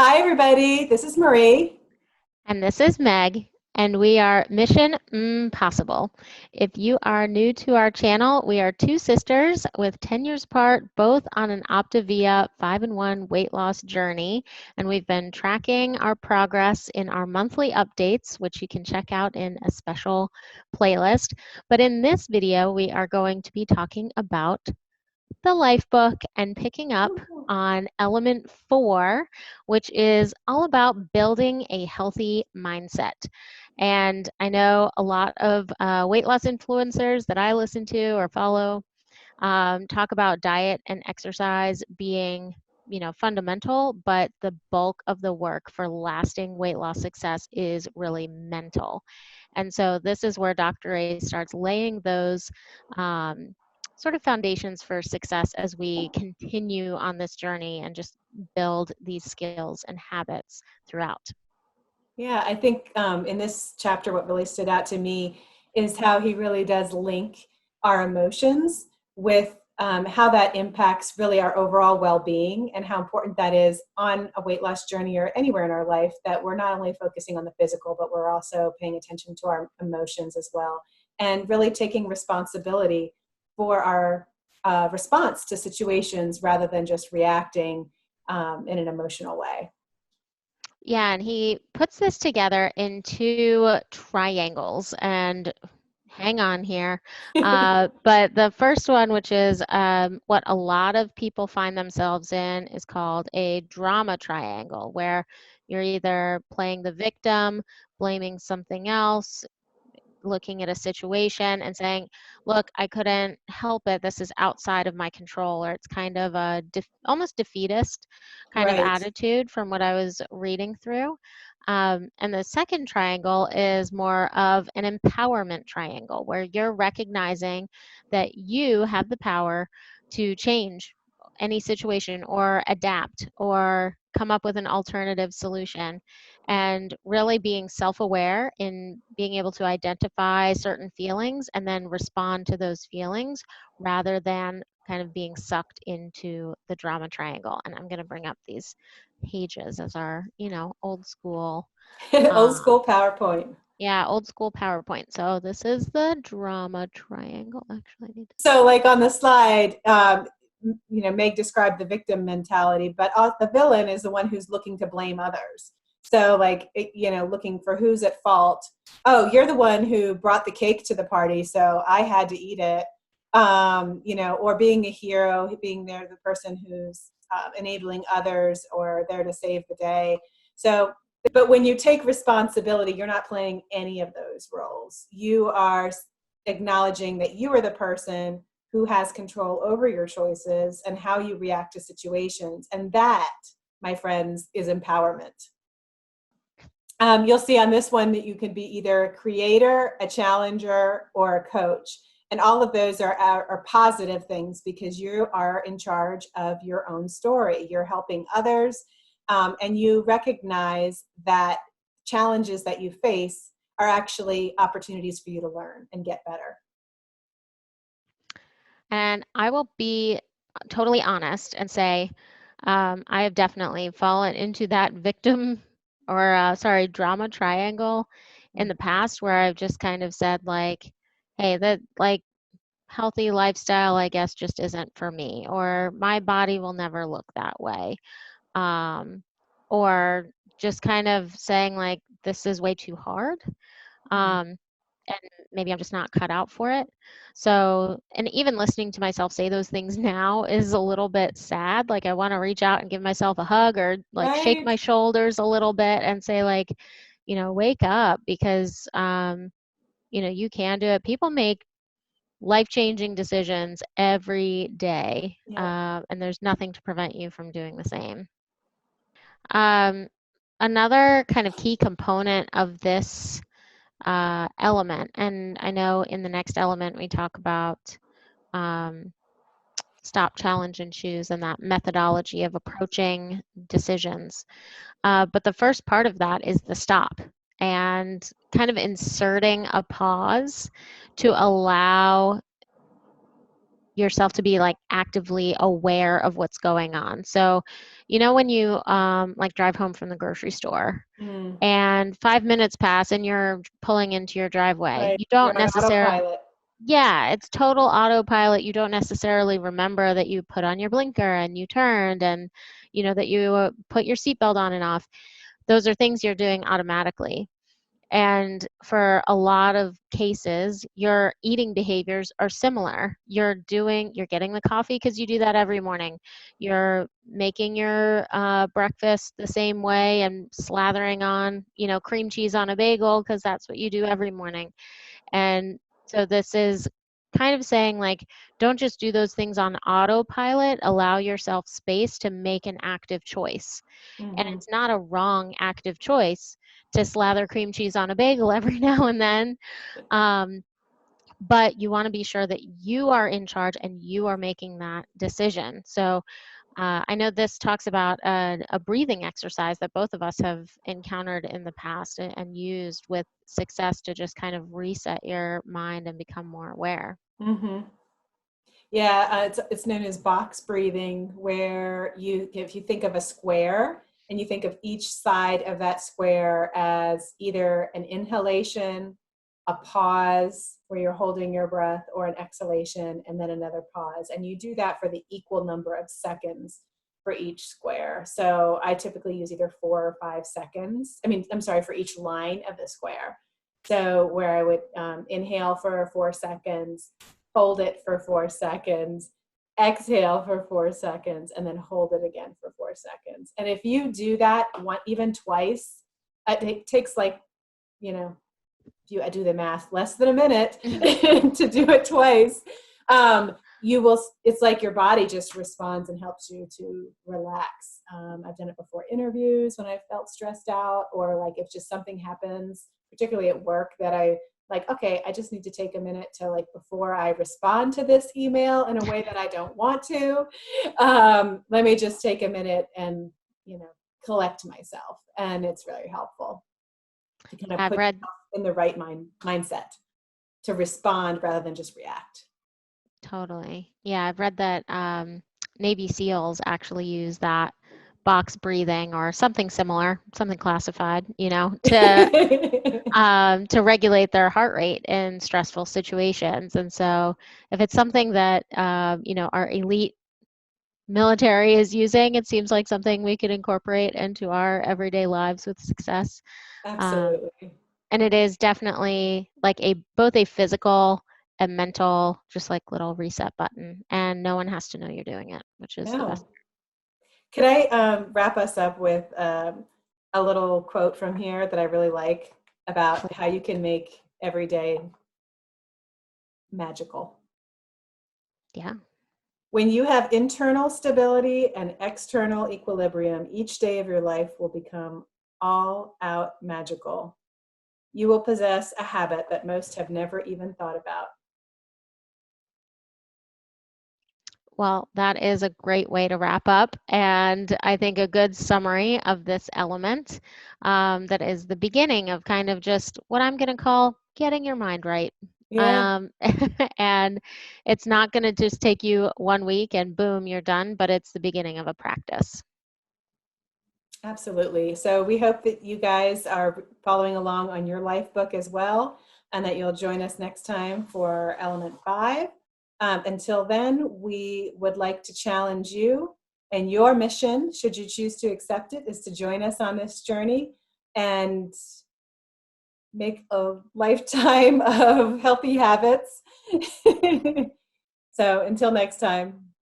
Hi, everybody. This is Marie. And this is Meg, and we are Mission Possible. If you are new to our channel, we are two sisters with 10 years apart, both on an OPTAVIA 5-in-1 weight loss journey. And we've been tracking our progress in our monthly updates, which you can check out in a special playlist. But in this video, we are going to be talking about the LifeBook and picking up on element 4, which is all about building a healthy mindset. And I know a lot of weight loss influencers that I listen to or follow talk about diet and exercise being fundamental, but the bulk of the work for lasting weight loss success is really mental. And so this is where Dr. A starts laying those sort of foundations for success as we continue on this journey and just build these skills and habits throughout. Yeah, I think in this chapter, what really stood out to me is how he really does link our emotions with how that impacts really our overall well-being and how important that is on a weight loss journey or anywhere in our life, that we're not only focusing on the physical, but we're also paying attention to our emotions as well, and really taking responsibility for our response to situations rather than just reacting in an emotional way. Yeah, and he puts this together in two triangles. And hang on here. But the first one, which is what a lot of people find themselves in, is called a drama triangle, where you're either playing the victim, blaming something else, looking at a situation and saying, look, I couldn't help it. This is outside of my control. Or it's kind of a almost defeatist kind of Right. attitude from what I was reading through. And the second triangle is more of an empowerment triangle, where you're recognizing that you have the power to change any situation or adapt or come up with an alternative solution, and really being self-aware in being able to identify certain feelings and then respond to those feelings rather than kind of being sucked into the drama triangle. And I'm going to bring up these pages as our, old school, Old uh, school PowerPoint. yeah, old school PowerPoint. So this is the drama triangle. Actually, I need to. So, like on the slide, Meg described the victim mentality, but the villain is the one who's looking to blame others. So, like, looking for who's at fault. Oh, you're the one who brought the cake to the party, so I had to eat it. Or being a hero, being there, the person who's enabling others or there to save the day. So, but when you take responsibility, you're not playing any of those roles. You are acknowledging that you are the person who has control over your choices and how you react to situations. And that, my friends, is empowerment. You'll see on this one that you can be either a creator, a challenger, or a coach. And all of those are positive things because you are in charge of your own story. You're helping others, and you recognize that challenges that you face are actually opportunities for you to learn and get better. And I will be totally honest and say, I have definitely fallen into that victim or, drama triangle in the past, where I've just kind of said, like, hey, that, like, healthy lifestyle, I guess, just isn't for me, or my body will never look that way. Um, or just kind of saying, like, this is way too hard. Um, and maybe I'm just not cut out for it. So, and even listening to myself say those things now is a little bit sad. Like, I want to reach out and give myself a hug, or like shake Right? my shoulders a little bit and say, like, wake up, because, you can do it. People make life-changing decisions every day, Yep. and there's nothing to prevent you from doing the same. Um, Another kind of key component of this element. And I know in the next element we talk about um, stop, challenge, and choose, and that methodology of approaching decisions. But the first part of that is the stop, and kind of inserting a pause to allow yourself to be like actively aware of what's going on. So, you know, when you like drive home from the grocery store Mm, and 5 minutes pass and you're pulling into your driveway, right. you You're don't on necessarily, autopilot. yeah, it's total autopilot. You don't necessarily remember that you put on your blinker and you turned and, you know, that you put your seatbelt on and off. Those are things you're doing automatically. And for a lot of cases, your eating behaviors are similar. You're getting the coffee because you do that every morning. You're making your breakfast the same way and slathering on, you know, cream cheese on a bagel because that's what you do every morning. And so this is kind of saying like, don't just do those things on autopilot, allow yourself space to make an active choice. And Mm-hmm. it's not a wrong active choice to slather cream cheese on a bagel every now and then. Um, but you want to be sure that you are in charge and you are making that decision. So I know this talks about a breathing exercise that both of us have encountered in the past and used with success to just kind of reset your mind and become more aware. Mm-hmm. Yeah, it's known as box breathing, where if you think of a square and you think of each side of that square as either an inhalation, a pause where you're holding your breath, or an exhalation and then another pause. And you do that for the equal number of seconds for each square. So I typically use either 4 or 5 seconds. I'm sorry, for each line of the square. So where I would inhale for 4 seconds, hold it for 4 seconds, exhale for 4 seconds, and then hold it again for 4 seconds. And if you do that even twice, it takes like, if you do the math, less than a minute to do it twice. It's like your body just responds and helps you to relax. I've done it before interviews when I felt stressed out, or like if just something happens, particularly at work, that I like, okay, I just need to take a minute to, like, before I respond to this email in a way that I don't want to, let me just take a minute and, collect myself. And it's really helpful to kind of I've put read in the right mindset to respond rather than just react. Totally. Yeah, I've read that Navy SEALs actually use that box breathing or something similar, something classified, you know, to regulate their heart rate in stressful situations. And so, if it's something that you know, our elite military is using, it seems like something we could incorporate into our everyday lives with success. Um, Absolutely. and it is definitely like both a physical and mental, just like little reset button, and no one has to know you're doing it, which is the best. No. Could I wrap us up with a little quote from here that I really like about how you can make every day magical? Yeah. When you have internal stability and external equilibrium, each day of your life will become all out magical. You will possess a habit that most have never even thought about. Well, that is a great way to wrap up, and I think a good summary of this element that is the beginning of kind of just what I'm going to call getting your mind right. Yeah, Um, and it's not going to just take you 1 week and boom, you're done, but it's the beginning of a practice. absolutely. So we hope that you guys are following along on your life book as well, and that you'll join us next time for element 5. Until then, we would like to challenge you, and your mission, should you choose to accept it, is to join us on this journey and make a lifetime of healthy habits. So until next time.